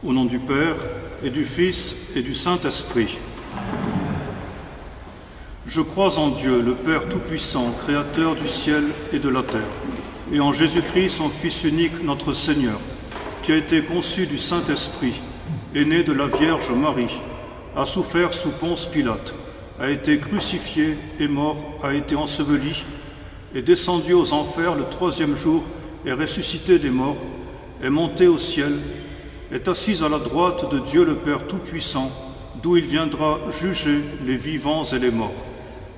Au nom du Père, et du Fils, et du Saint-Esprit. Je crois en Dieu, le Père Tout-Puissant, Créateur du ciel et de la terre, et en Jésus-Christ, son Fils unique, notre Seigneur, qui a été conçu du Saint-Esprit, est né de la Vierge Marie, a souffert sous Ponce Pilate, a été crucifié, est mort, a été enseveli, est descendu aux enfers le troisième jour, est ressuscité des morts, est monté au ciel, est assis à la droite de Dieu le Père Tout-Puissant, d'où il viendra juger les vivants et les morts.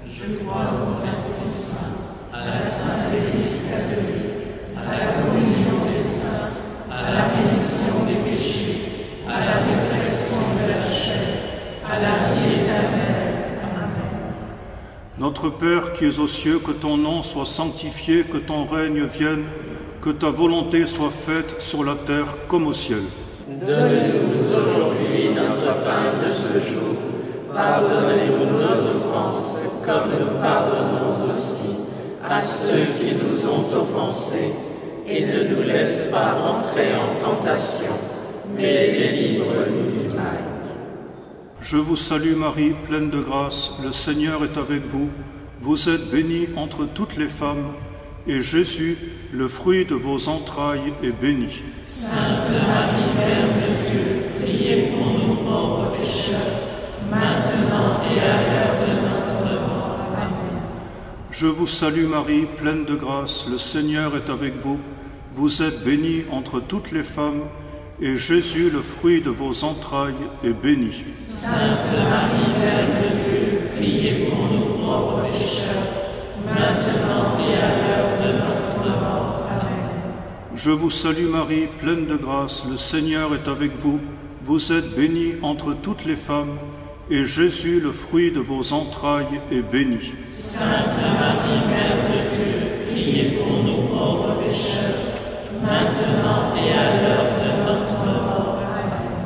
Je crois au Esprit Saint, à la Sainte Église catholique, à la communion des saints, à la rémission des péchés, à la résurrection de la chair, à la vie éternelle. Amen. Notre Père qui es aux cieux, que ton nom soit sanctifié, que ton règne vienne, que ta volonté soit faite sur la terre comme au ciel. Donne-nous aujourd'hui notre pain de ce jour. Pardonnez-nous nos offenses, comme nous pardonnons aussi à ceux qui nous ont offensés. Et ne nous laisse pas entrer en tentation, mais délivre-nous du mal. Je vous salue Marie, pleine de grâce, le Seigneur est avec vous. Vous êtes bénie entre toutes les femmes, et Jésus, le fruit de vos entrailles, est béni. Sainte Marie, Mère de Dieu, priez pour nous pauvres pécheurs, maintenant et à l'heure de notre mort. Amen. Je vous salue Marie, pleine de grâce, le Seigneur est avec vous. Vous êtes bénie entre toutes les femmes, et Jésus, le fruit de vos entrailles, est béni. Sainte Marie, Mère de Dieu, priez pour nous pauvres pécheurs, maintenant et à l'heure de notre mort. Amen. Je vous salue Marie, pleine de grâce, le Seigneur est avec vous. Vous êtes bénie entre toutes les femmes, et Jésus, le fruit de vos entrailles, est béni. Sainte Marie, Mère de Dieu, priez pour nous pauvres pécheurs, maintenant et à l'heure de notre mort. Amen.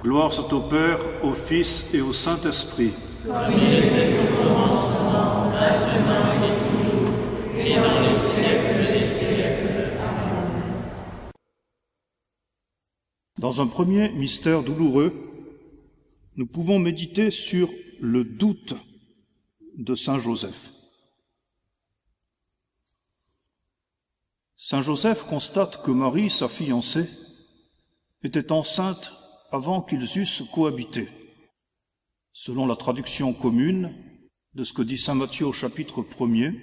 Gloire soit au Père, au Fils et au Saint-Esprit. Comme il était au commencement, maintenant et toujours, et dans les siècles des siècles. Amen. Dans un premier mystère douloureux, nous pouvons méditer sur le doute de Saint Joseph. Saint Joseph constate que Marie, sa fiancée, était enceinte avant qu'ils eussent cohabité. Selon la traduction commune de ce que dit saint Matthieu au chapitre 1er,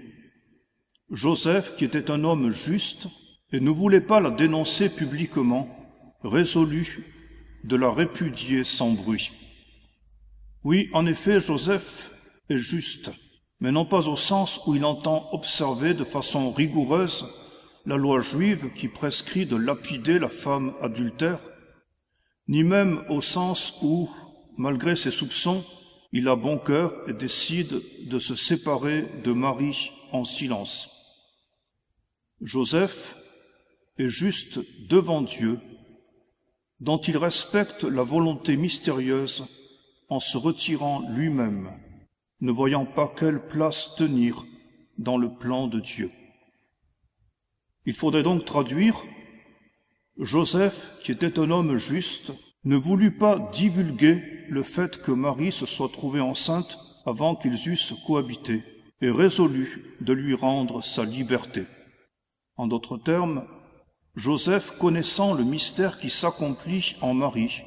Joseph, qui était un homme juste et ne voulait pas la dénoncer publiquement, résolut de la répudier sans bruit. Oui, en effet, Joseph est juste, mais non pas au sens où il entend observer de façon rigoureuse la loi juive qui prescrit de lapider la femme adultère, ni même au sens où, malgré ses soupçons, il a bon cœur et décide de se séparer de Marie en silence. Joseph est juste devant Dieu, dont il respecte la volonté mystérieuse en se retirant lui-même, ne voyant pas quelle place tenir dans le plan de Dieu. Il faudrait donc traduire: Joseph, qui était un homme juste, ne voulut pas divulguer le fait que Marie se soit trouvée enceinte avant qu'ils eussent cohabité, et résolut de lui rendre sa liberté. En d'autres termes, Joseph, connaissant le mystère qui s'accomplit en Marie,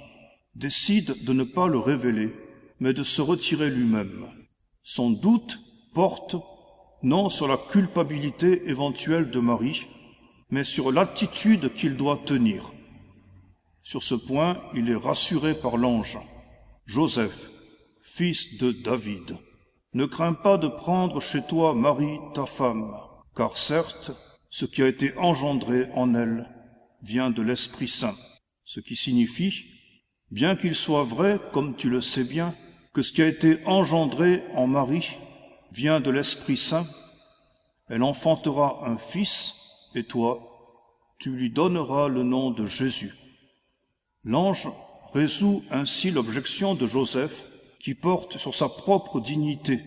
décide de ne pas le révéler, mais de se retirer lui-même. Son doute porte non sur la culpabilité éventuelle de Marie, mais sur l'attitude qu'il doit tenir. Sur ce point, il est rassuré par l'ange. Joseph, fils de David, ne crains pas de prendre chez toi Marie, ta femme, car certes, ce qui a été engendré en elle vient de l'Esprit Saint. Ce qui signifie, bien qu'il soit vrai, comme tu le sais bien, que ce qui a été engendré en Marie vient de l'Esprit Saint, elle enfantera un fils, et toi, tu lui donneras le nom de Jésus. L'ange résout ainsi l'objection de Joseph, qui porte sur sa propre dignité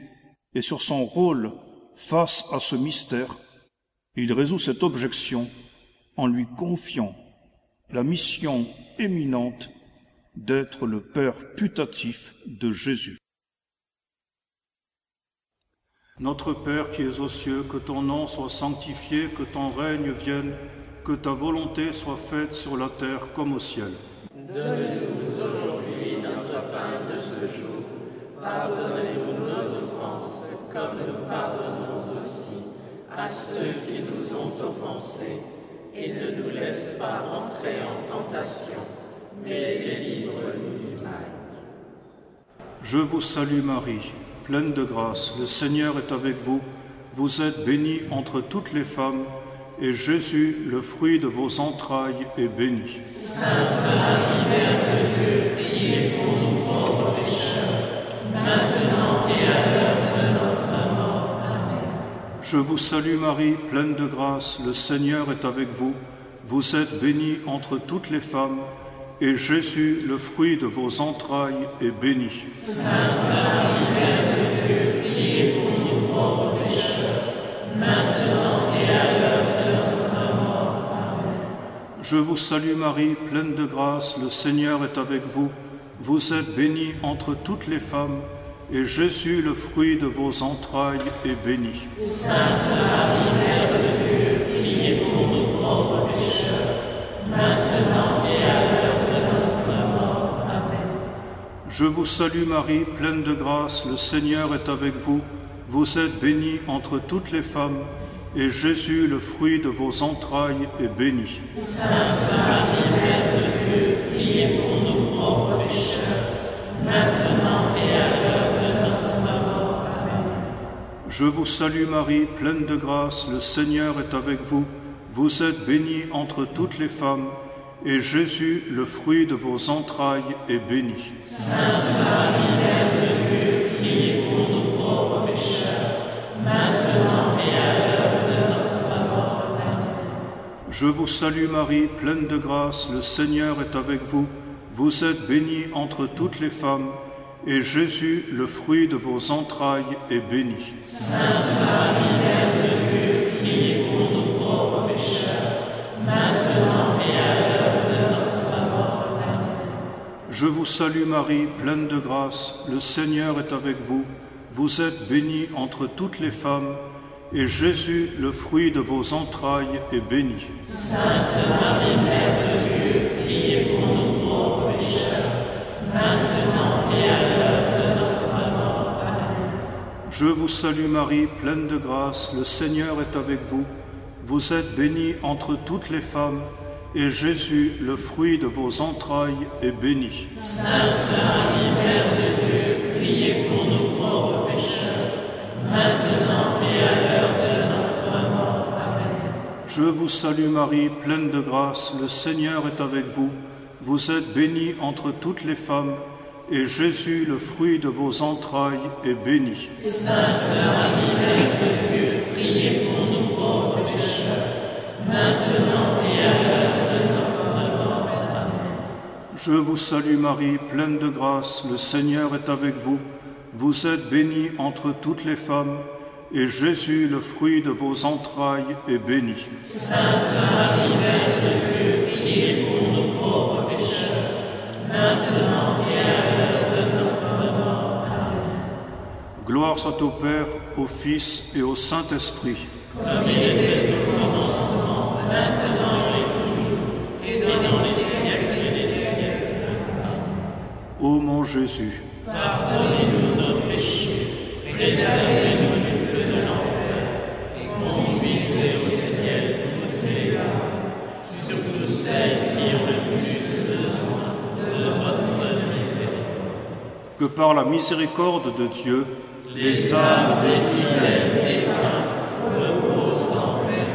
et sur son rôle face à ce mystère. Il résout cette objection en lui confiant la mission éminente d'être le Père putatif de Jésus. Notre Père qui es aux cieux, que ton nom soit sanctifié, que ton règne vienne, que ta volonté soit faite sur la terre comme au ciel. Donne-nous aujourd'hui notre pain de ce jour. Pardonnez-nous nos offenses, comme nous pardonnons aussi à ceux qui nous ont offensés. Et ne nous laisse pas entrer en tentation, mais délivre-nous du mal. Je vous salue Marie, pleine de grâce, le Seigneur est avec vous. Vous êtes bénie entre toutes les femmes, et Jésus, le fruit de vos entrailles, est béni. Sainte Marie, Mère de Dieu, priez pour nous pauvres pécheurs, maintenant et à l'heure de notre mort. Amen. Je vous salue Marie, pleine de grâce, le Seigneur est avec vous. Vous êtes bénie entre toutes les femmes, et Jésus, le fruit de vos entrailles, est béni. Sainte Marie, Mère de Dieu, priez pour nous pauvres pécheurs, maintenant et à l'heure de notre mort. Amen. Je vous salue Marie, pleine de grâce, le Seigneur est avec vous. Vous êtes bénie entre toutes les femmes, et Jésus, le fruit de vos entrailles, est béni. Sainte Marie, Mère de Dieu, priez pour nous pauvres pécheurs, maintenant et à l'heure de notre mort. Amen. Je vous salue Marie, pleine de grâce, le Seigneur est avec vous. Vous êtes bénie entre toutes les femmes, et Jésus, le fruit de vos entrailles, est béni. Sainte Marie, Mère de Dieu, priez pour nous pauvres pécheurs, maintenant et à l'heure de notre mort. Amen. Je vous salue Marie, pleine de grâce, le Seigneur est avec vous. Vous êtes bénie entre toutes les femmes, et Jésus, le fruit de vos entrailles, est béni. Sainte Marie, Mère de Dieu, priez pour nous pauvres pécheurs, maintenant et à l'heure de notre mort. Amen. Je vous salue Marie, pleine de grâce, le Seigneur est avec vous. Vous êtes bénie entre toutes les femmes, et Jésus, le fruit de vos entrailles, est béni. Sainte Marie, Mère de Dieu, priez pour nous pauvres pécheurs, maintenant et à l'heure de notre mort. Amen. Je vous salue Marie, pleine de grâce, le Seigneur est avec vous. Vous êtes bénie entre toutes les femmes, et Jésus, le fruit de vos entrailles, est béni. Sainte Marie, Mère de Dieu, priez pour nous pauvres pécheurs, maintenant et à l'heure de notre mort. Amen. Je vous salue Marie, pleine de grâce, le Seigneur est avec vous. Vous êtes bénie entre toutes les femmes, et Jésus, le fruit de vos entrailles, est béni. Sainte Marie, Mère de Dieu, priez pour nous pauvres pécheurs, maintenant et à l'heure de notre mort. Amen. Je vous salue Marie, pleine de grâce, le Seigneur est avec vous. Vous êtes bénie entre toutes les femmes, et Jésus, le fruit de vos entrailles, est béni. Sainte Marie, Mère de Dieu, priez pour nous pauvres pécheurs, maintenant et à l'heure de notre mort. Amen. Je vous salue Marie, pleine de grâce, le Seigneur est avec vous. Vous êtes bénie entre toutes les femmes, et Jésus, le fruit de vos entrailles, est béni. Sainte Marie, Mère de Dieu, priez pour nous pauvres pécheurs, maintenant et à l'heure de notre mort. Amen. Gloire soit au Père, au Fils et au Saint-Esprit. Comme il était au commencement, maintenant et toujours, et dans les siècles des siècles. Amen. Ô mon Jésus, Pardonnez-nous nos péchés, préservez-nous du feu de l'enfer, et conduisez au ciel toutes les âmes, surtout celles qui ont le plus besoin de votre miséricorde. que par la miséricorde de Dieu, Les âmes des fidèles défunts reposent en paix.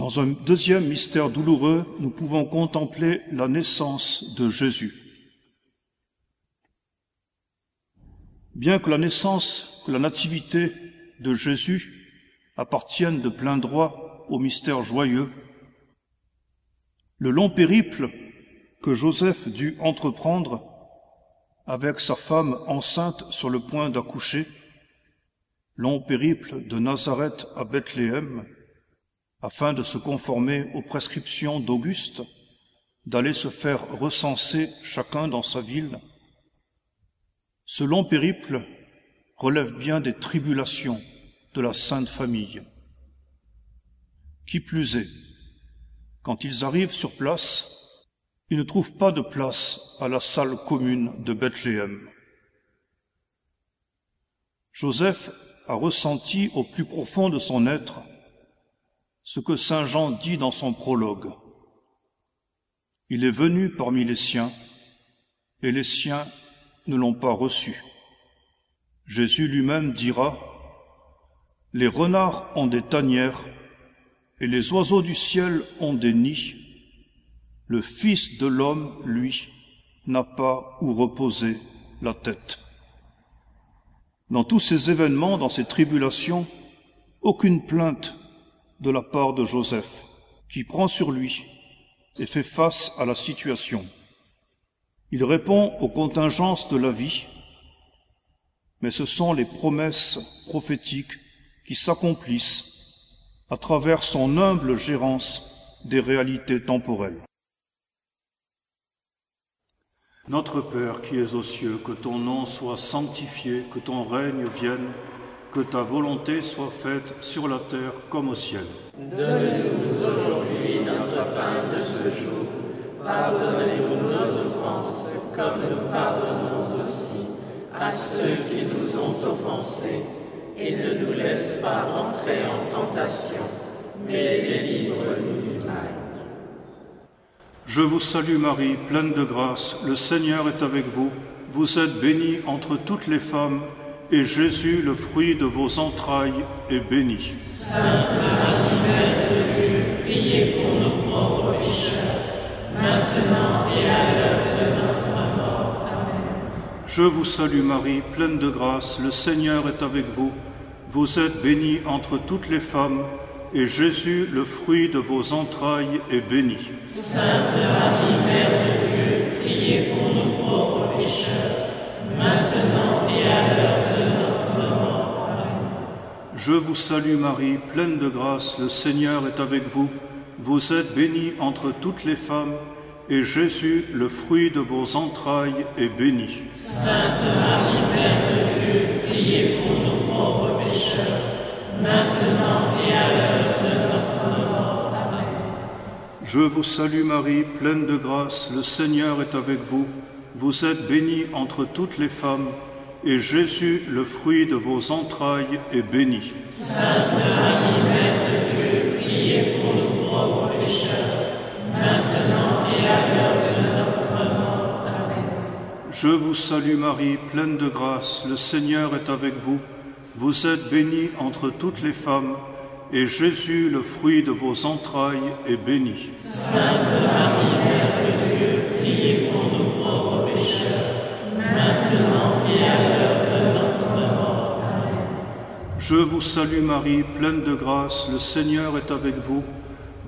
Dans un deuxième mystère douloureux, nous pouvons contempler la naissance de Jésus. Bien que la naissance, que la nativité de Jésus appartiennent de plein droit au mystère joyeux, le long périple que Joseph dut entreprendre avec sa femme enceinte sur le point d'accoucher, long périple de Nazareth à Bethléem, afin de se conformer aux prescriptions d'Auguste, d'aller se faire recenser chacun dans sa ville. Ce long périple relève bien des tribulations de la Sainte Famille. Qui plus est, quand ils arrivent sur place, ils ne trouvent pas de place à la salle commune de Bethléem. Joseph a ressenti au plus profond de son être ce que saint Jean dit dans son prologue. Il est venu parmi les siens, et les siens ne l'ont pas reçu. Jésus lui-même dira, « Les renards ont des tanières, et les oiseaux du ciel ont des nids. Le Fils de l'homme, lui, n'a pas où reposer la tête. » Dans tous ces événements, dans ces tribulations, aucune plainte de la part de Joseph, qui prend sur lui et fait face à la situation. Il répond aux contingences de la vie, mais ce sont les promesses prophétiques qui s'accomplissent à travers son humble gérance des réalités temporelles. Notre Père qui es aux cieux, que ton nom soit sanctifié, que ton règne vienne, que ta volonté soit faite sur la terre comme au ciel. Donne-nous aujourd'hui notre pain de ce jour. Pardonnez-nous nos offenses, comme nous pardonnons aussi à ceux qui nous ont offensés. Et ne nous laisse pas entrer en tentation, mais délivre-nous du mal. Je vous salue Marie, pleine de grâce, le Seigneur est avec vous. Vous êtes bénie entre toutes les femmes, et Jésus, le fruit de vos entrailles, est béni. Sainte Marie, Mère de Dieu, priez pour nous pauvres pécheurs, maintenant et à l'heure de notre mort. Amen. Je vous salue Marie, pleine de grâce, le Seigneur est avec vous. Vous êtes bénie entre toutes les femmes, et Jésus, le fruit de vos entrailles, est béni. Sainte Marie, Mère de Dieu, priez pour nous pauvres pécheurs, maintenant et à l'heure de notre mort. Amen. Je vous salue Marie, pleine de grâce, le Seigneur est avec vous. Vous êtes bénie entre toutes les femmes, et Jésus, le fruit de vos entrailles, est béni. Sainte Marie, Mère de Dieu, priez pour nous pauvres pécheurs, maintenant et à l'heure de notre mort. Amen. Je vous salue Marie, pleine de grâce, le Seigneur est avec vous. Vous êtes bénie entre toutes les femmes, et Jésus, le fruit de vos entrailles, est béni. Sainte Marie, Mère de Dieu, priez pour nous pauvres pécheurs, maintenant et à l'heure de notre mort. Amen. Je vous salue Marie, pleine de grâce, le Seigneur est avec vous. Vous êtes bénie entre toutes les femmes, et Jésus, le fruit de vos entrailles, est béni. Sainte Marie, Mère de Dieu, priez pour nous pauvres pécheurs, maintenant et à l'heure de notre mort. Amen. Je vous salue Marie, pleine de grâce, le Seigneur est avec vous.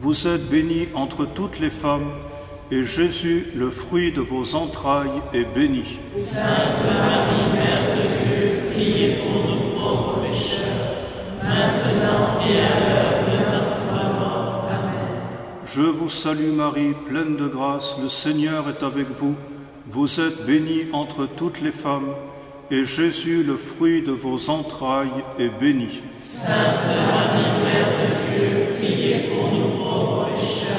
Vous êtes bénie entre toutes les femmes, et Jésus, le fruit de vos entrailles, est béni. Sainte Marie, Mère de Dieu, priez pour nous pauvres pécheurs, maintenant et à l'heure de notre mort. Amen. Je vous salue Marie, pleine de grâce, le Seigneur est avec vous. Vous êtes bénie entre toutes les femmes, et Jésus, le fruit de vos entrailles, est béni. Sainte Marie, Mère de Dieu, priez pour nous pauvres pécheurs,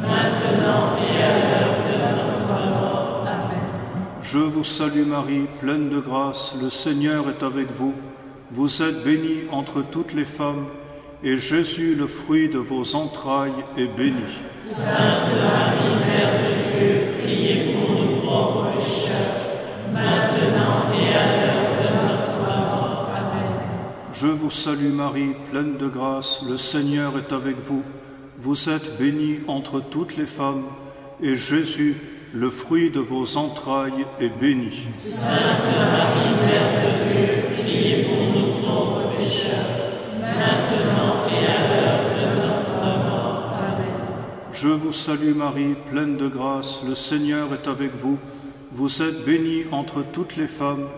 maintenant et à l'heure de notre mort. Amen. Je vous salue Marie, pleine de grâce, le Seigneur est avec vous. Vous êtes bénie entre toutes les femmes, et Jésus, le fruit de vos entrailles, est béni. Sainte Marie, Mère de Dieu, priez pour nous pauvres pécheurs, maintenant et à l'heure de notre mort. Amen. Je vous salue Marie, pleine de grâce, le Seigneur est avec vous. vous êtes bénie entre toutes les femmes, et Jésus, le fruit de vos entrailles, est béni. Sainte Marie, Mère de Dieu, priez pour nous pauvres pécheurs, maintenant et à l'heure de notre mort. Amen. Je vous salue Marie, pleine de grâce, le Seigneur est avec vous. Vous êtes bénie entre toutes les femmes,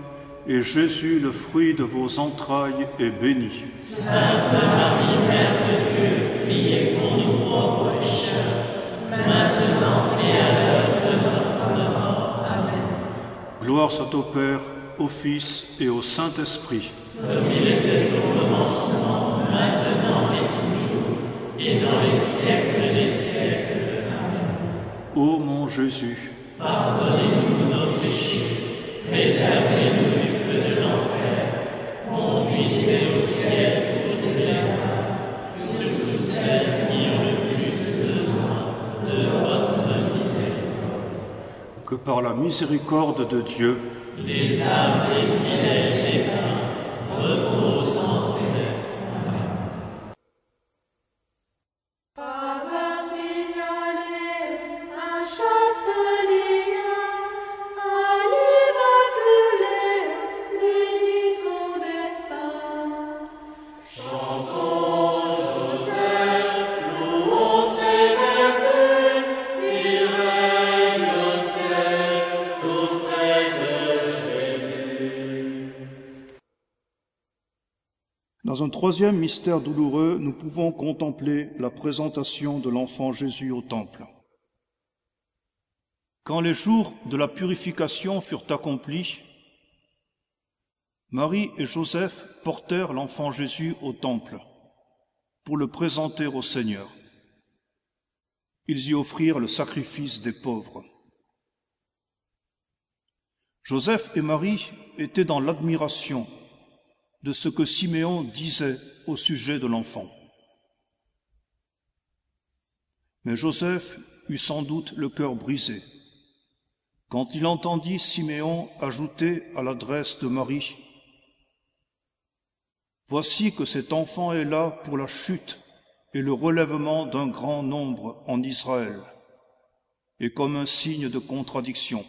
et Jésus, le fruit de vos entrailles, est béni. Sainte Marie, Mère de Dieu, priez pour nous pauvres pécheurs, maintenant et à l'heure de notre mort. Amen. Gloire soit au Père, au Fils et au Saint-Esprit. Comme il était au commencement, maintenant et toujours, et dans les siècles des siècles. Amen. Ô mon Jésus, pardonnez-nous nos péchés, préservez-nous du feu de l'enfer, conduisez au ciel toutes les âmes, surtout celles qui ont le plus besoin de votre miséricorde. que par la miséricorde de Dieu, les âmes des fidèles défunts reposent en paix. Amen. Parvint signaler un chaste lien à l'Immaculée, bénit son destin. Chantons Joseph, louons ses vertus, il règne au ciel tout près de Jésus. dans un troisième mystère douloureux, nous pouvons contempler la présentation de l'enfant Jésus au temple. Quand les jours de la purification furent accomplis, Marie et Joseph portèrent l'enfant Jésus au temple pour le présenter au Seigneur. Ils y offrirent le sacrifice des pauvres. Joseph et Marie étaient dans l'admiration de ce que Siméon disait au sujet de l'enfant. Mais Joseph eut sans doute le cœur brisé quand il entendit Siméon ajouter à l'adresse de Marie : « Voici que cet enfant est là pour la chute et le relèvement d'un grand nombre en Israël, et comme un signe de contradiction.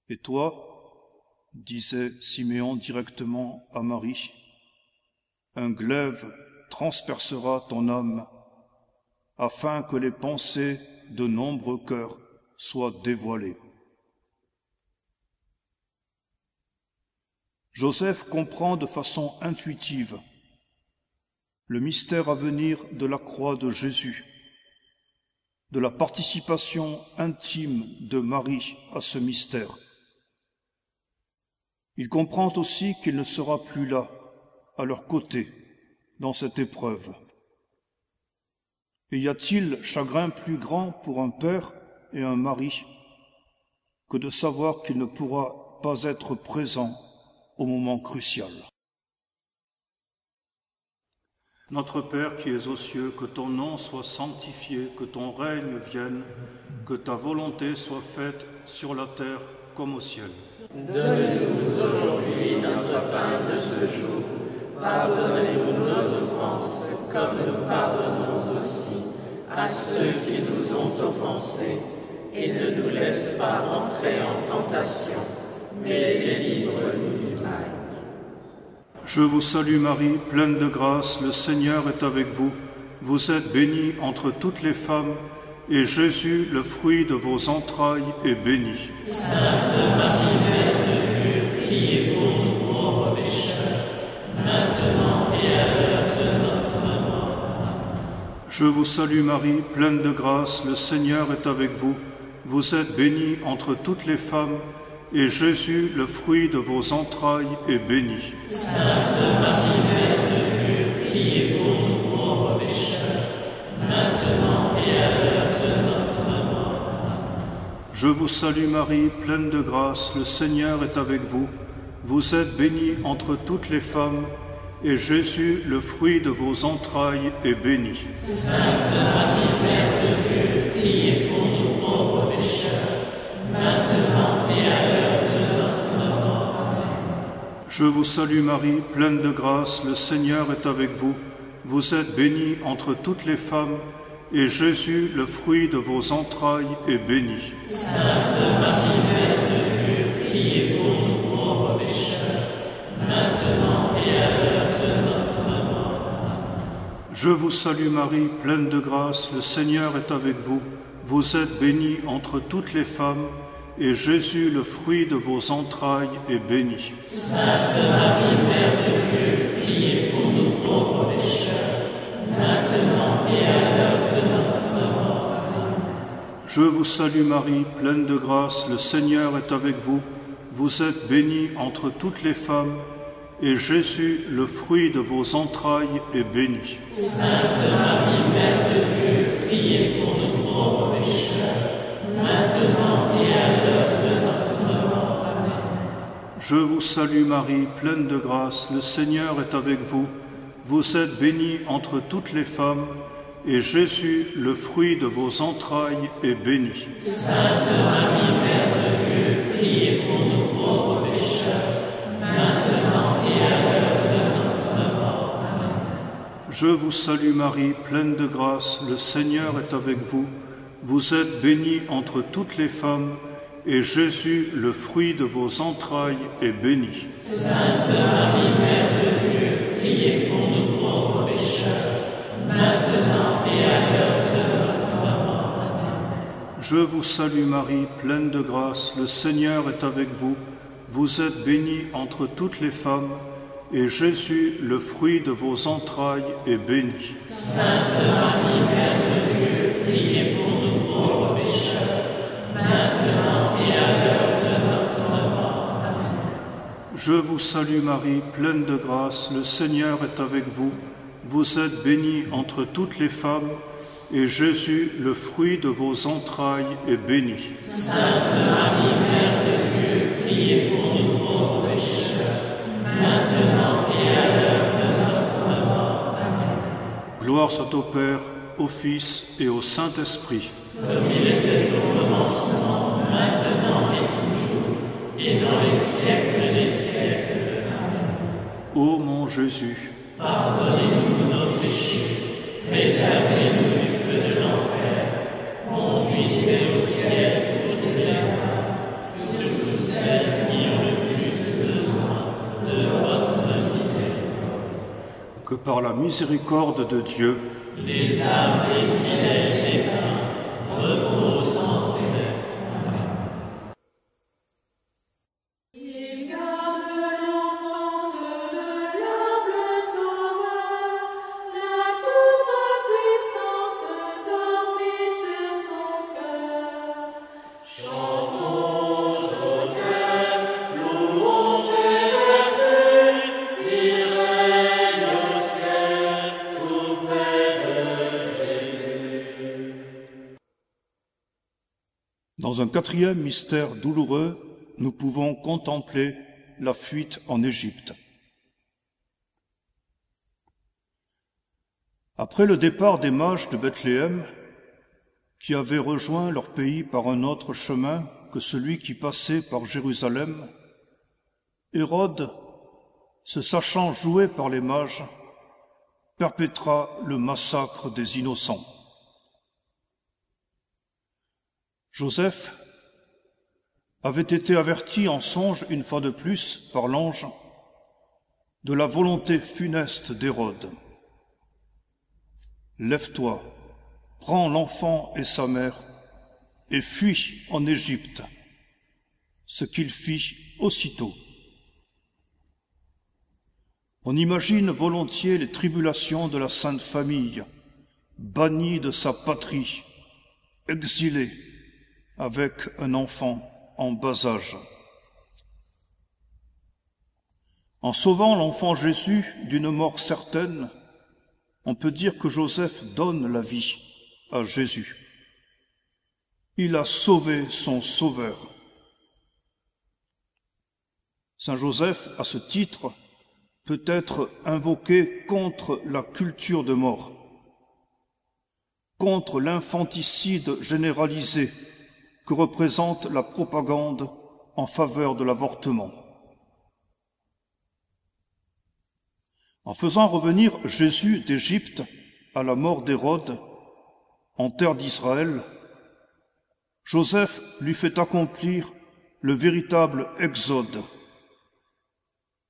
Et toi, disait Siméon directement à Marie, un glaive transpercera ton âme, afin que les pensées de nombreux cœurs soient dévoilées. Joseph comprend de façon intuitive le mystère à venir de la croix de Jésus, de la participation intime de Marie à ce mystère. Il comprend aussi qu'il ne sera plus là, à leur côté, dans cette épreuve. Et y a-t-il chagrin plus grand pour un père et un mari que de savoir qu'il ne pourra pas être présent au moment crucial? Notre Père qui es aux cieux, que ton nom soit sanctifié, que ton règne vienne, que ta volonté soit faite sur la terre comme au ciel. Donne-nous aujourd'hui notre pain de ce jour. Pardonnez-nous nos offenses, comme nous pardonnons aussi à ceux qui nous ont offensés. Et ne nous laisse pas entrer en tentation, mais délivre-nous du mal. Je vous salue Marie, pleine de grâce, le Seigneur est avec vous. Vous êtes bénie entre toutes les femmes, et Jésus, le fruit de vos entrailles, est béni. Sainte Marie, Mère de Dieu, priez pour nous pauvres pécheurs, maintenant et à l'heure de notre mort. Je vous salue Marie, pleine de grâce, le Seigneur est avec vous. Vous êtes bénie entre toutes les femmes, et Jésus, le fruit de vos entrailles, est béni. Sainte Marie, Mère de Dieu, priez pour nous pauvres pécheurs, maintenant et à l'heure de notre mort. Je vous salue Marie, pleine de grâce, le Seigneur est avec vous. Vous êtes bénie entre toutes les femmes, et Jésus, le fruit de vos entrailles, est béni. Sainte Marie, Mère de Dieu, priez pour nous pauvres pécheurs, maintenant et à l'heure de notre mort. Amen. Je vous salue Marie, pleine de grâce, le Seigneur est avec vous. vous êtes bénie entre toutes les femmes, et Jésus, le fruit de vos entrailles, est béni. Sainte Marie, Mère de Dieu, priez pour nous pauvres pécheurs, maintenant et à l'heure de notre mort. Je vous salue Marie, pleine de grâce, le Seigneur est avec vous. Vous êtes bénie entre toutes les femmes, et Jésus, le fruit de vos entrailles, est béni. Sainte Marie, Mère de Dieu, priez pour nous pauvres pécheurs, maintenant et à l'heure de notre mort. Je vous salue Marie, pleine de grâce, le Seigneur est avec vous. Vous êtes bénie entre toutes les femmes, et Jésus, le fruit de vos entrailles, est béni. Sainte Marie, Mère de Dieu, priez pour nous pauvres pécheurs, maintenant et à l'heure de notre mort. Amen. Je vous salue Marie, pleine de grâce, le Seigneur est avec vous. Vous êtes bénie entre toutes les femmes, et Jésus, le fruit de vos entrailles, est béni. Sainte Marie, Mère de Dieu, priez pour nous pauvres pécheurs, maintenant et à l'heure de notre mort. Amen. Je vous salue Marie, pleine de grâce, le Seigneur est avec vous. Vous êtes bénie entre toutes les femmes, et Jésus, le fruit de vos entrailles, est béni. Sainte Marie, Mère de Dieu, priez pour nous pauvres pécheurs, maintenant et à l'heure de notre mort. Amen. Je vous salue Marie, pleine de grâce, le Seigneur est avec vous. Vous êtes bénie entre toutes les femmes, et Jésus, le fruit de vos entrailles, est béni. Sainte Marie, Mère de Dieu, priez pour nous pauvres pécheurs, maintenant et à l'heure de notre mort. Amen. Je vous salue Marie, pleine de grâce, le Seigneur est avec vous. Vous êtes bénie entre toutes les femmes, et Jésus, le fruit de vos entrailles, est béni. Sainte Marie, Mère de Dieu, priez pour nous pauvres pécheurs, maintenant et à l'heure de notre mort. Amen. Gloire soit au Père, au Fils et au Saint-Esprit. Comme il était au commencement, maintenant et toujours, et dans les siècles des siècles. Amen. Ô mon Jésus, Pardonnez-nous nos péchés, préservez-nous du feu de l'enfer, conduisez au ciel toutes les âmes, surtout celles qui ont le plus besoin de votre miséricorde. que par la miséricorde de Dieu, Les âmes des fidèles défunts reposent en paix. Amen. Il garde l'enfance de l'humble Sauveur, la toute-puissance dormit sur son cœur. Chantons Joseph, louons ses vertus, il règne au ciel, tout près de Jésus. dans un quatrième mystère douloureux, nous pouvons contempler la fuite en Égypte. Après le départ des mages de Bethléem, qui avaient rejoint leur pays par un autre chemin que celui qui passait par Jérusalem, Hérode, se sachant joué par les mages, perpétra le massacre des innocents. Joseph avait été averti en songe une fois de plus par l'ange de la volonté funeste d'Hérode. « Lève-toi, prends l'enfant et sa mère, et fuis en Égypte. » Ce qu'il fit aussitôt. On imagine volontiers les tribulations de la Sainte Famille, bannie de sa patrie, exilée, avec un enfant en bas âge. En sauvant l'enfant Jésus d'une mort certaine, on peut dire que Joseph donne la vie à Jésus. Il a sauvé son Sauveur. Saint Joseph, à ce titre, peut être invoqué contre la culture de mort, contre l'infanticide généralisé que représente la propagande en faveur de l'avortement. En faisant revenir Jésus d'Égypte à la mort d'Hérode, en terre d'Israël, Joseph lui fait accomplir le véritable exode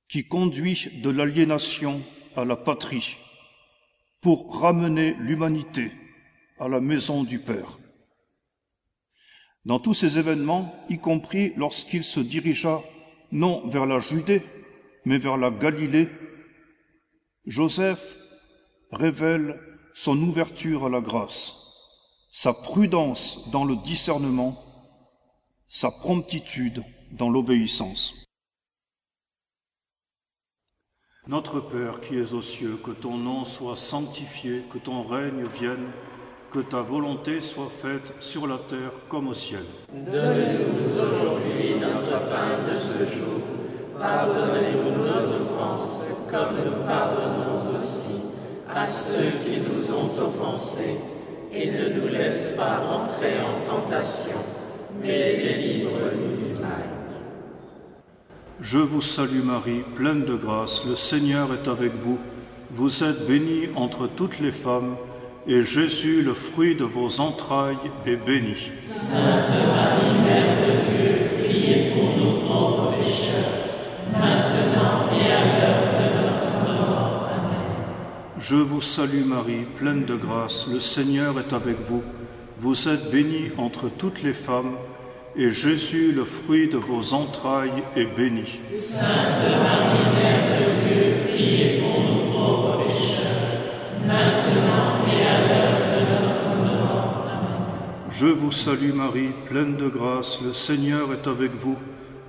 qui conduit de l'aliénation à la patrie pour ramener l'humanité à la maison du Père. Dans tous ces événements, y compris lorsqu'il se dirigea non vers la Judée, mais vers la Galilée, Joseph révèle son ouverture à la grâce, sa prudence dans le discernement, sa promptitude dans l'obéissance. Notre Père qui es aux cieux, que ton nom soit sanctifié, que ton règne vienne, que ta volonté soit faite sur la terre comme au ciel. Donne-nous aujourd'hui notre pain de ce jour. Pardonnez-nous nos offenses, comme nous pardonnons aussi à ceux qui nous ont offensés. Et ne nous laisse pas entrer en tentation, mais délivre-nous du mal. Je vous salue Marie, pleine de grâce, le Seigneur est avec vous. Vous êtes bénie entre toutes les femmes, et Jésus, le fruit de vos entrailles, est béni. Sainte Marie, Mère de Dieu, priez pour nous pauvres pécheurs, maintenant et à l'heure de notre mort. Amen. Je vous salue Marie, pleine de grâce, le Seigneur est avec vous. Vous êtes bénie entre toutes les femmes, et Jésus, le fruit de vos entrailles, est béni. Sainte Marie, Mère de Dieu, priez pour nous pauvres pécheurs, maintenant et à l'heure de notre mort. Amen. Je vous salue Marie, pleine de grâce, le Seigneur est avec vous.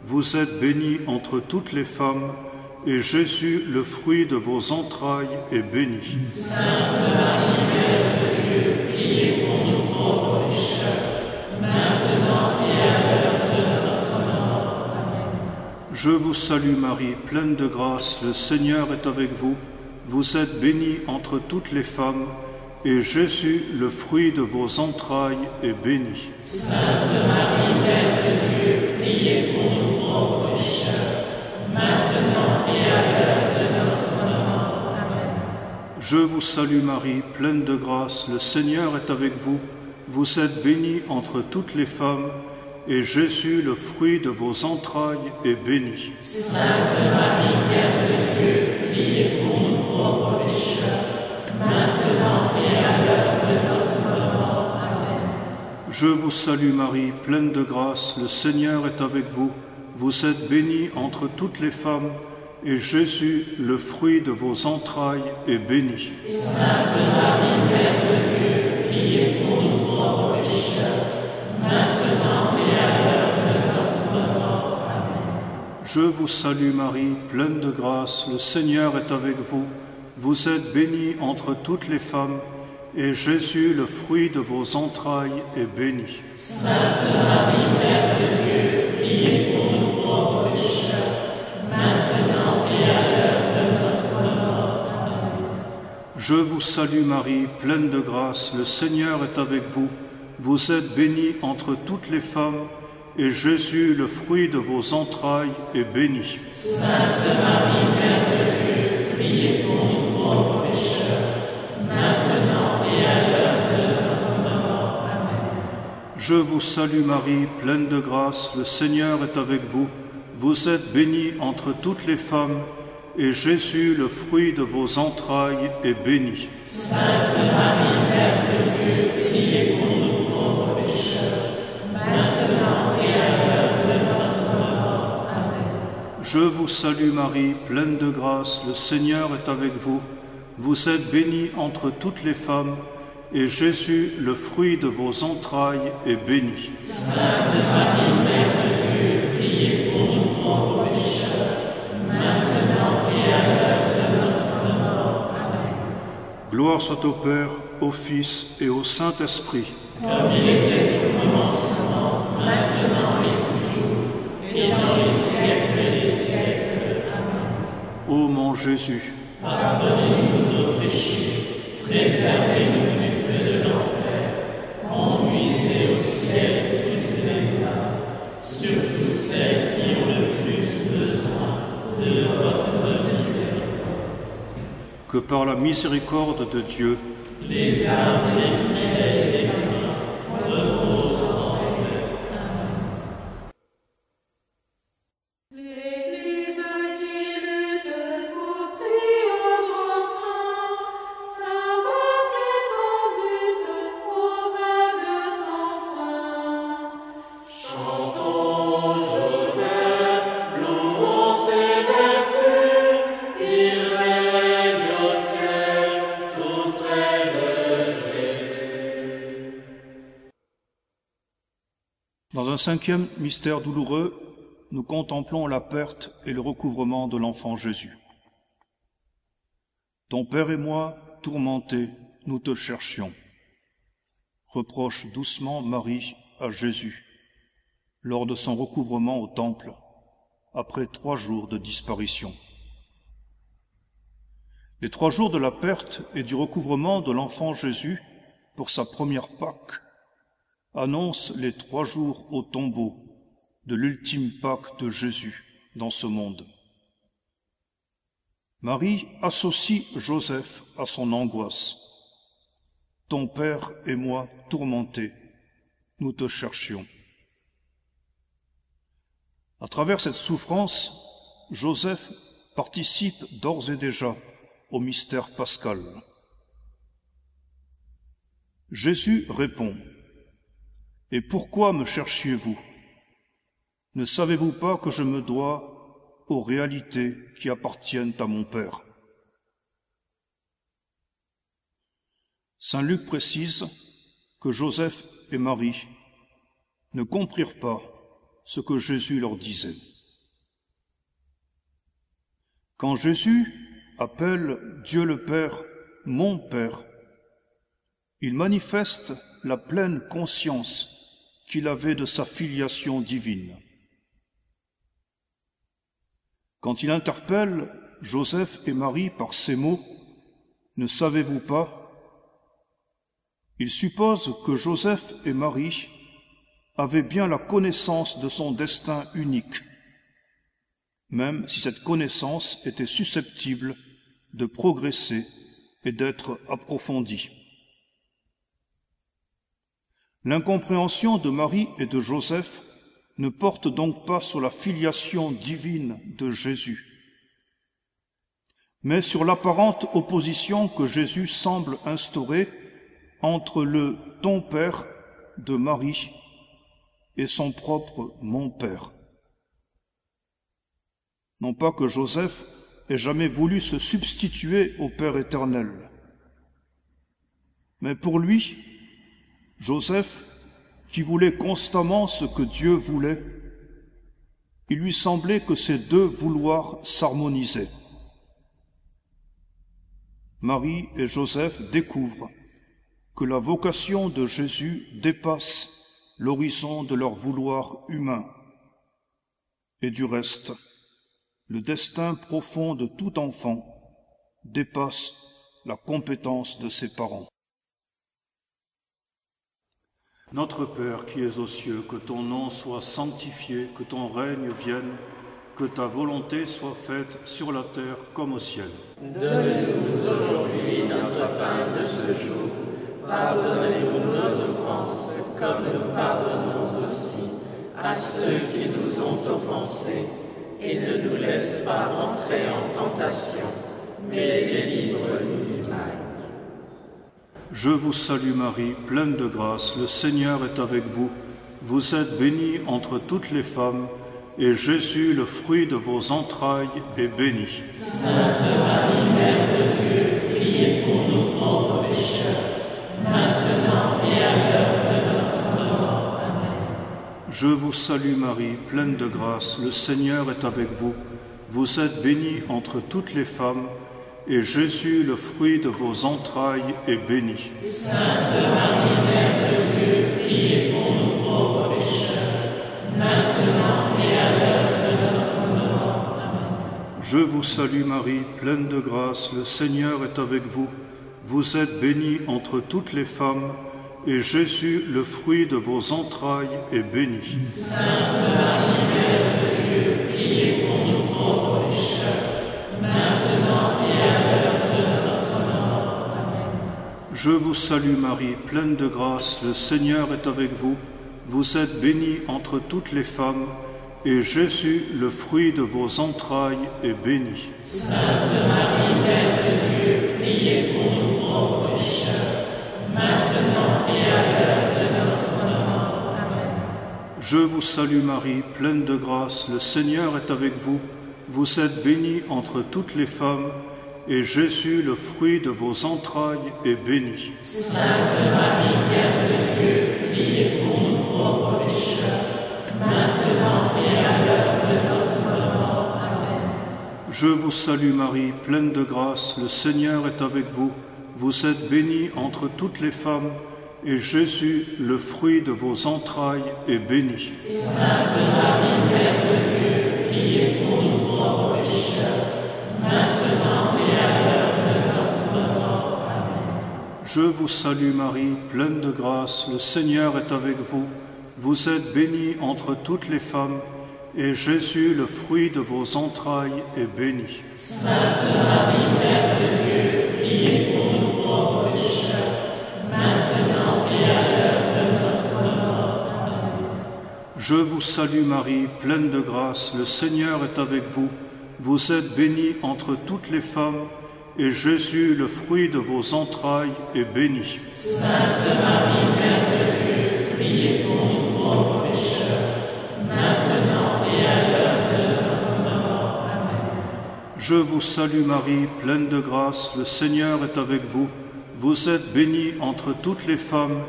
Vous êtes bénie entre toutes les femmes, et Jésus, le fruit de vos entrailles, est béni. Sainte Marie, Mère de Dieu, priez pour nous pauvres pécheurs, maintenant et à l'heure de notre mort. Amen. Je vous salue Marie, pleine de grâce, le Seigneur est avec vous. Vous êtes bénie entre toutes les femmes, et Jésus, le fruit de vos entrailles, est béni. Sainte Marie, Mère de Dieu, priez pour nous pauvres pécheurs, maintenant et à l'heure de notre mort. Amen. Je vous salue Marie, pleine de grâce, le Seigneur est avec vous. Vous êtes bénie entre toutes les femmes, et Jésus, le fruit de vos entrailles, est béni. Sainte Marie, Mère de Dieu, priez pour nous pauvres pécheurs, maintenant et à l'heure de notre mort. Amen. Je vous salue Marie, pleine de grâce, le Seigneur est avec vous. Vous êtes bénie entre toutes les femmes, et Jésus, le fruit de vos entrailles, est béni. Sainte Marie, Mère de Dieu, priez pour nous pauvres pécheurs, maintenant et à l'heure de notre mort. Amen. Je vous salue Marie, pleine de grâce, le Seigneur est avec vous. Vous êtes bénie entre toutes les femmes, et Jésus, le fruit de vos entrailles, est béni. Sainte Marie, Mère de Dieu, priez pour nous pauvres pécheurs, maintenant et à l'heure de notre mort. Amen. Je vous salue Marie, pleine de grâce, le Seigneur est avec vous. Vous êtes bénie entre toutes les femmes, et Jésus, le fruit de vos entrailles, est béni. Sainte Marie, Mère de Dieu, priez pour nous pauvres pécheurs, maintenant et à l'heure de notre mort. Amen. Je vous salue Marie, pleine de grâce, le Seigneur est avec vous. Vous êtes bénie entre toutes les femmes, et Jésus, le fruit de vos entrailles, est béni. Sainte Marie, Mère de Dieu, priez pour nous pauvres pécheurs, maintenant et à l'heure de notre mort. Amen. Je vous salue Marie, pleine de grâce, le Seigneur est avec vous. Vous êtes bénie entre toutes les femmes, et Jésus, le fruit de vos entrailles, est béni. Sainte Marie, Mère de Dieu, priez pour nous pauvres pécheurs, maintenant et à l'heure de notre mort. Amen. Gloire soit au Père, au Fils et au Saint-Esprit. Comme il était au commencement, maintenant et toujours, et dans les siècles des siècles. Amen. Ô mon Jésus, Pardonnez-nous nos péchés, préservez-nous du feu de l'enfer, conduisez au ciel toutes les âmes, surtout celles qui ont le plus besoin de votre miséricorde. que par la miséricorde de Dieu, les âmes des frères et des familles reposent en paix. L'Église qui lutte vous prie au grand saint, sa barque est en but aux vagues sans frein. Chantons Joseph, louons ses vertus, il règne au ciel tout près de Jésus. dans un cinquième mystère douloureux, nous contemplons la perte et le recouvrement de l'enfant Jésus. Ton Père et moi, tourmentés, nous te cherchions. Reproche doucement Marie à Jésus lors de son recouvrement au temple, après 3 jours de disparition. Les 3 jours de la perte et du recouvrement de l'enfant Jésus pour sa première Pâque annoncent les 3 jours au tombeau de l'ultime Pâque de Jésus dans ce monde. Marie associe Joseph à son angoisse. Ton Père et moi, tourmentés, nous te cherchions. À travers cette souffrance, Joseph participe d'ores et déjà au mystère pascal. Jésus répond : « Et pourquoi me cherchiez-vous ? Ne savez-vous pas que je me dois aux réalités qui appartiennent à mon Père ?» Saint Luc précise que Joseph et Marie ne comprirent pas ce que Jésus leur disait. Quand Jésus appelle Dieu le Père « mon Père », il manifeste la pleine conscience qu'il avait de sa filiation divine. Quand il interpelle Joseph et Marie par ces mots « Ne savez-vous pas ?» il suppose que Joseph et Marie avaient bien la connaissance de son destin unique, même si cette connaissance était susceptible de progresser et d'être approfondie. L'incompréhension de Marie et de Joseph ne porte donc pas sur la filiation divine de Jésus, mais sur l'apparente opposition que Jésus semble instaurer entre le « ton Père » de Marie et son propre « mon Père ». Non pas que Joseph ait jamais voulu se substituer au Père éternel, mais pour lui, Joseph, qui voulait constamment ce que Dieu voulait, il lui semblait que ces 2 vouloirs s'harmonisaient. Marie et Joseph découvrent que la vocation de Jésus dépasse l'horizon de leur vouloir humain. Et du reste, le destin profond de tout enfant dépasse la compétence de ses parents. Notre Père qui es aux cieux, que ton nom soit sanctifié, que ton règne vienne, que ta volonté soit faite sur la terre comme au ciel. Donne-nous aujourd'hui notre pain de ce jour. Pardonnez-nous nos offenses, comme nous pardonnons aussi à ceux qui nous ont offensés. Et ne nous laisse pas entrer en tentation, mais délivre-nous du mal. Je vous salue Marie, pleine de grâce, le Seigneur est avec vous. Vous êtes bénie entre toutes les femmes, et Jésus, le fruit de vos entrailles, est béni. Sainte Marie, Mère de Dieu, priez pour nous pauvres pécheurs, maintenant et à l'heure de notre mort. Amen. Je vous salue Marie, pleine de grâce, le Seigneur est avec vous. Vous êtes bénie entre toutes les femmes, et Jésus, le fruit de vos entrailles, est béni. Sainte Marie, Mère de Dieu, priez pour nous pauvres pécheurs, maintenant et à l'heure de notre mort. Amen. Je vous salue Marie, pleine de grâce, le Seigneur est avec vous. Vous êtes bénie entre toutes les femmes, et Jésus, le fruit de vos entrailles, est béni. Sainte Marie, Mère de Dieu, priez pour nous pauvres pécheurs, maintenant et à l'heure de notre salue Marie, pleine de grâce, le Seigneur est avec vous. Vous êtes bénie entre toutes les femmes, et Jésus, le fruit de vos entrailles, est béni. Sainte Marie, Mère de Dieu, priez pour nous pauvres pécheurs, maintenant et à l'heure de notre mort. Amen. Je vous salue Marie, pleine de grâce, le Seigneur est avec vous. Vous êtes bénie entre toutes les femmes, et Jésus, le fruit de vos entrailles, est béni. Sainte Marie, Mère de Dieu, priez pour nous pauvres pécheurs, maintenant et à l'heure de notre mort. Amen. Je vous salue Marie, pleine de grâce, le Seigneur est avec vous. Vous êtes bénie entre toutes les femmes, et Jésus, le fruit de vos entrailles, est béni. Sainte Marie, Mère de Dieu, priez pour nous pauvres pécheurs, maintenant et à l'heure de notre mort. Amen. Je vous salue Marie, pleine de grâce, le Seigneur est avec vous. Vous êtes bénie entre toutes les femmes, et Jésus, le fruit de vos entrailles, est béni. Sainte Marie, Mère de Dieu, priez pour nous pauvres pécheurs, maintenant et à l'heure de notre mort. Amen. Je vous salue Marie, pleine de grâce, le Seigneur est avec vous. Vous êtes bénie entre toutes les femmes, et Jésus, le fruit de vos entrailles, est béni. Sainte Marie, Mère de Dieu, priez pour nous pauvres pécheurs, maintenant et à l'heure de notre mort. Amen. Je vous salue Marie, pleine de grâce, le Seigneur est avec vous. Vous êtes bénie entre toutes les femmes,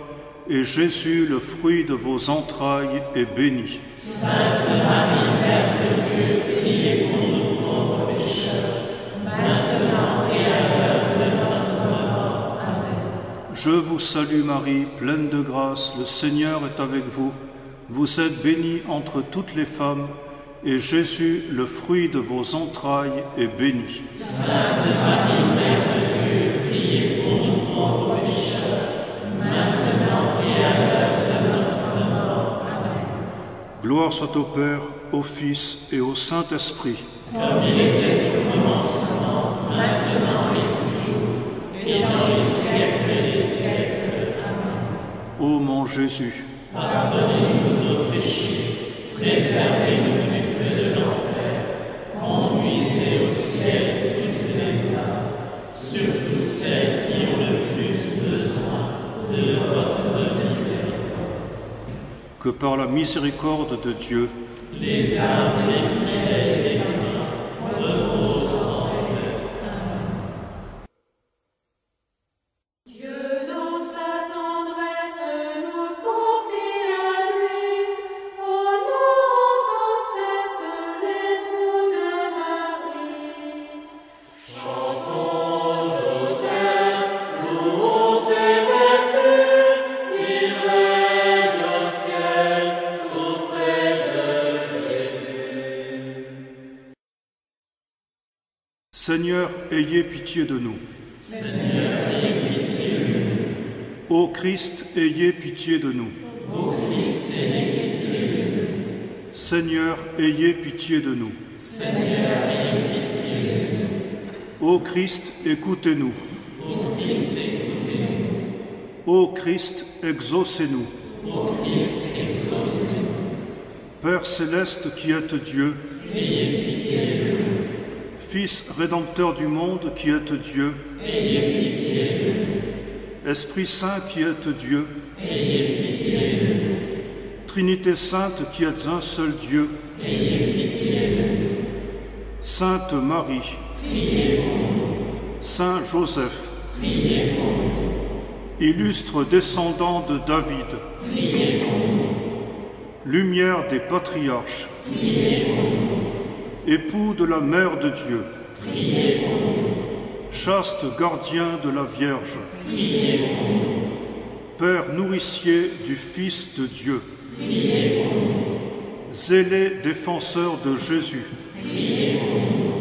et Jésus, le fruit de vos entrailles, est béni. Sainte Marie, Mère de Dieu, priez pour nous pauvres pécheurs, maintenant et à l'heure de notre mort. Amen. Je vous salue Marie, pleine de grâce, le Seigneur est avec vous. Vous êtes bénie entre toutes les femmes, et Jésus, le fruit de vos entrailles, est béni. Sainte Marie, Mère de Dieu, priez pour nous pauvres pécheurs, maintenant et à l'heure de notre mort. Amen. Gloire soit au Père, au Fils et au Saint-Esprit. Comme il était au commencement, maintenant et toujours, et dans les siècles des siècles. Amen. Ô mon Jésus, Pardonnez-nous nos péchés, préservez-nous du feu de l'enfer, conduisez au ciel toutes les âmes, surtout celles qui ont le plus besoin de votre miséricorde. que par la miséricorde de Dieu, Les âmes des fidèles et des saints reposent en paix. Dieu dans sa tendresse nous confie à lui, honorons sans cesse l'époux de Marie. Chantons Joseph, louons ses vertus, il règne au ciel tout près de Jésus. Seigneur, ayez pitié de nous. Seigneur, ayez pitié de nous. Ô Christ, ayez pitié de nous. Ô Christ, ayez pitié de nous. Seigneur, ayez pitié de nous. Seigneur, ayez pitié de nous. Ô Christ, écoutez-nous. Ô Christ, écoutez-nous. Ô Christ, exaucez-nous. Ô Christ, exaucez-nous. Père céleste qui êtes Dieu, Ayez pitié de nous. Fils rédempteur du monde qui êtes Dieu, Ayez pitié de nous. Esprit Saint qui êtes Dieu, Ayez pitié de nous. Trinité Sainte qui êtes un seul Dieu, Ayez pitié de nous. Sainte Marie, Priez pour nous. Saint Joseph, Priez pour nous. illustre descendant de David, Priez pour nous. lumière des patriarches, Priez pour nous. époux de la Mère de Dieu, Priez pour nous. chaste gardien de la Vierge, Priez pour nous. Père nourricier du Fils de Dieu, Priez pour nous. zélé défenseur de Jésus, Priez pour nous.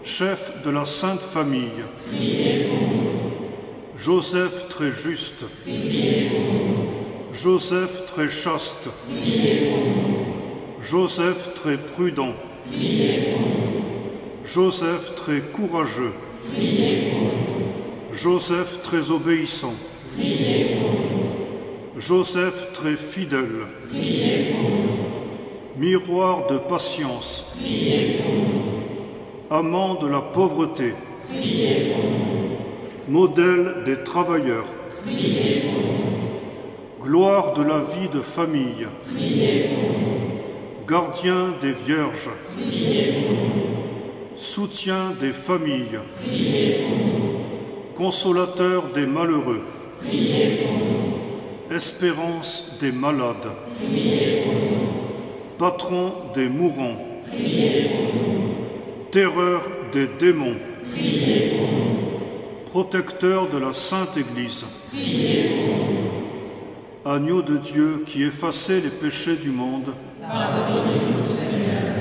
chef de la Sainte Famille, Priez pour nous. Joseph très juste, Priez pour nous. Joseph très chaste, Priez pour nous. Joseph très prudent, Priez pour nous. Joseph très courageux, Priez pour nous. Joseph très obéissant, Priez pour nous. Joseph très fidèle, Priez pour nous. miroir de patience, Priez pour nous. amant de la pauvreté, Priez pour nous. modèle des travailleurs, Priez pour nous. gloire de la vie de famille, Priez pour nous. gardien des vierges, Priez pour nous. soutien des familles, Priez pour nous. consolateur des malheureux, Priez pour nous. espérance des malades, Priez pour nous. patron des mourants, Priez pour nous. terreur des démons, Priez pour nous. protecteur de la Sainte Église, Priez pour nous. agneau de Dieu qui effacez les péchés du monde, Pardonnez-nous, Seigneur.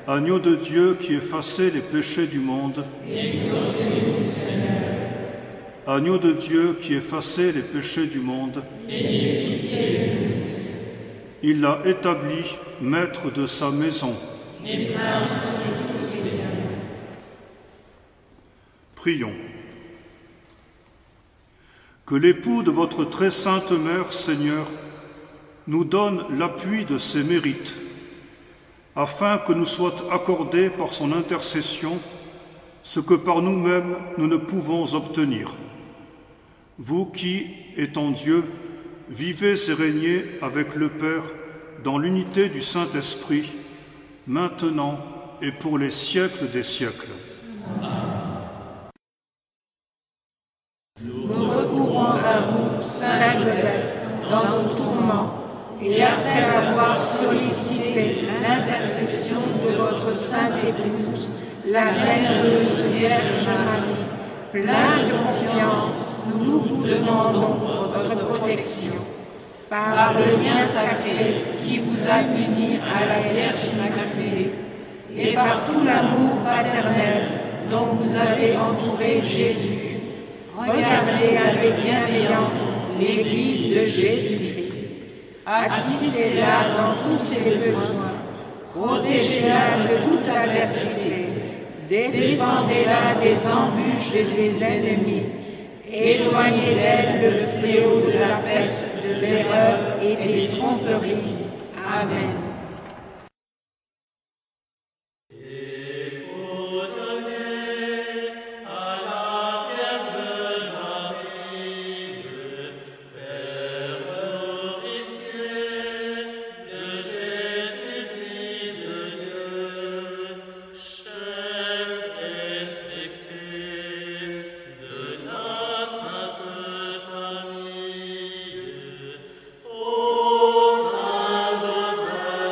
agneau de Dieu qui effacez les péchés du monde, Exaucez-nous, Seigneur. agneau de Dieu qui effacez les péchés du monde, Ayez pitié de nous. il l'a établi maître de sa maison. Et prince sur tout, Seigneur. Prions. Que l'époux de votre très sainte mère, Seigneur, nous donne l'appui de ses mérites, afin que nous soit accordé par son intercession ce que par nous-mêmes nous ne pouvons obtenir. Vous qui, étant Dieu, vivez et régnez avec le Père dans l'unité du Saint-Esprit, maintenant et pour les siècles des siècles. Nous recourons à vous, Saint Joseph, dans nos tourments, et après avoir sollicité l'intercession de votre sainte épouse, la bienheureuse Vierge Marie, plein de confiance, nous vous demandons votre protection. Par le lien sacré qui vous a unis à la Vierge Immaculée, et par tout l'amour paternel dont vous avez entouré Jésus, regardez avec bienveillance l'Église de Jésus-Christ. Assistez-la dans tous ses besoins. Protégez-la de toute adversité. Défendez-la des embûches de ses ennemis. Éloignez d'elle le fléau de la peste, de l'erreur et des tromperies. Amen. Saint Joseph,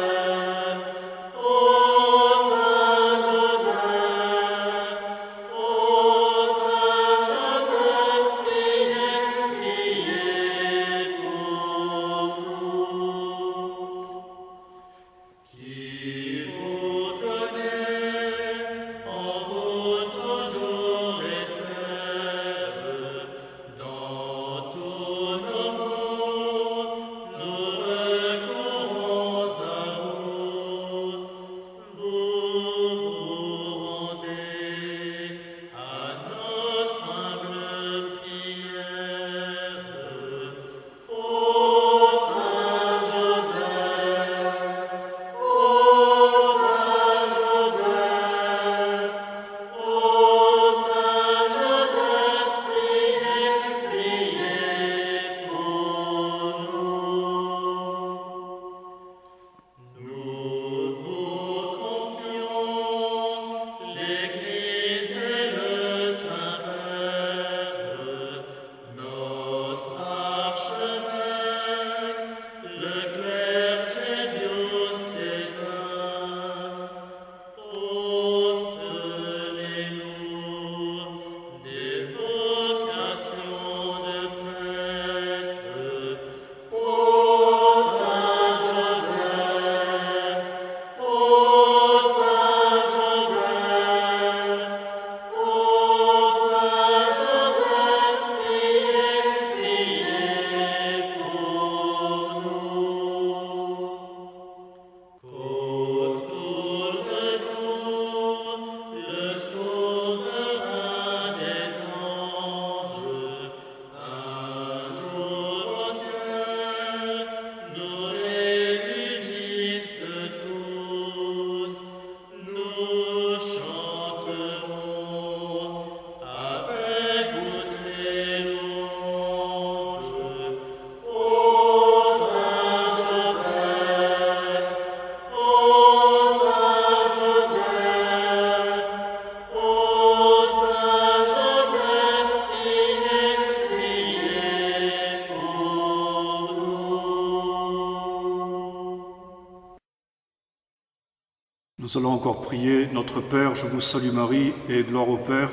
Nous allons encore prier notre Père, je vous salue Marie, et gloire au Père,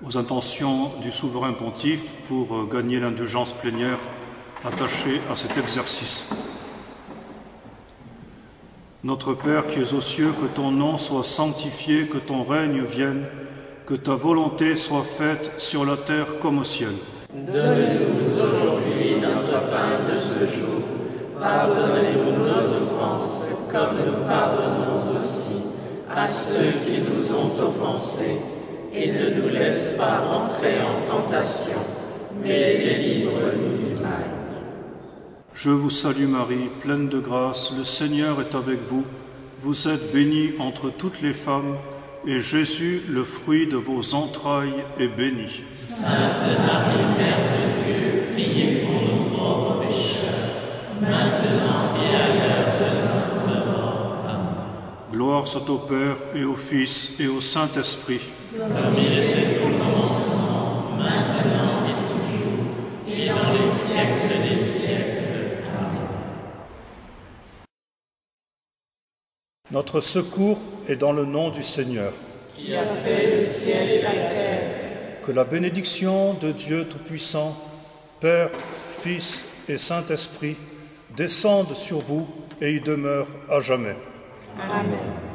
aux intentions du souverain pontife pour gagner l'indulgence plénière attachée à cet exercice. Notre Père qui es aux cieux, que ton nom soit sanctifié, que ton règne vienne, que ta volonté soit faite sur la terre comme au ciel. Donne-nous aujourd'hui notre pain de ce jour. Pardonnez-nous nos offenses, comme nous pardonnons aussi à ceux qui nous ont offensés. Et ne nous laisse pas entrer en tentation, mais délivre-nous du mal. Je vous salue Marie, pleine de grâce, le Seigneur est avec vous. Vous êtes bénie entre toutes les femmes, et Jésus, le fruit de vos entrailles, est béni. Sainte Marie, Mère de Dieu, priez pour nous pauvres pécheurs, maintenant et à l'heure de notre mort. Amen. Gloire soit au Père, et au Fils, et au Saint-Esprit. Comme il était au commencement, maintenant et toujours, et dans les siècles des siècles. Amen. Notre secours est dans le nom du Seigneur. Qui a fait le ciel et la terre. Que la bénédiction de Dieu Tout-Puissant, Père, Fils et Saint-Esprit, descende sur vous et y demeure à jamais. Amen.